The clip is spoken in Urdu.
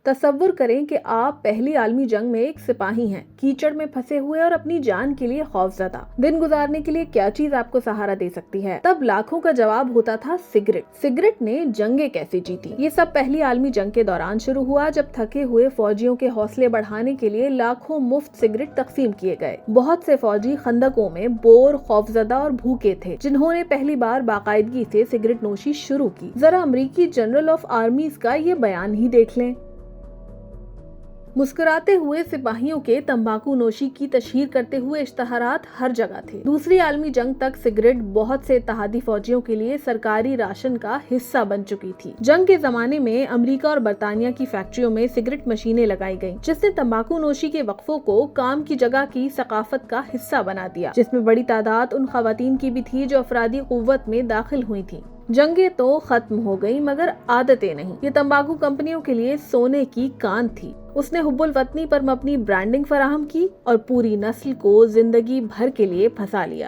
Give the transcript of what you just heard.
تصور کریں کہ آپ پہلی عالمی جنگ میں ایک سپاہی ہیں، کیچڑ میں پھنسے ہوئے اور اپنی جان کے لیے خوفزدہ۔ دن گزارنے کے لیے کیا چیز آپ کو سہارا دے سکتی ہے؟ تب لاکھوں کا جواب ہوتا تھا سگریٹ۔ سگریٹ نے جنگیں کیسے جیتی؟ یہ سب پہلی عالمی جنگ کے دوران شروع ہوا، جب تھکے ہوئے فوجیوں کے حوصلے بڑھانے کے لیے لاکھوں مفت سگریٹ تقسیم کیے گئے۔ بہت سے فوجی خندقوں میں بور، خوفزدہ اور بھوکے تھے، جنہوں نے پہلی بار باقاعدگی سے سگریٹ نوشی شروع کی۔ ذرا امریکی جنرل آف آرمیز کا یہ بیان ہی دیکھ لیں۔ مسکراتے ہوئے سپاہیوں کے تمباکو نوشی کی تشہیر کرتے ہوئے اشتہارات ہر جگہ تھے۔ دوسری عالمی جنگ تک سگریٹ بہت سے اتحادی فوجیوں کے لیے سرکاری راشن کا حصہ بن چکی تھی۔ جنگ کے زمانے میں امریکہ اور برطانیہ کی فیکٹریوں میں سگریٹ مشینیں لگائی گئیں، جس نے تمباکو نوشی کے وقفوں کو کام کی جگہ کی ثقافت کا حصہ بنا دیا، جس میں بڑی تعداد ان خواتین کی بھی تھی جو افرادی قوت میں داخل ہوئی تھیں۔ جنگیں تو ختم ہو گئی، مگر عادتیں نہیں۔ یہ تمباکو کمپنیوں کے لیے سونے کی کان تھی۔ اس نے حب الوطنی پر مبنی برانڈنگ فراہم کی اور پوری نسل کو زندگی بھر کے لیے پھنسا لیا۔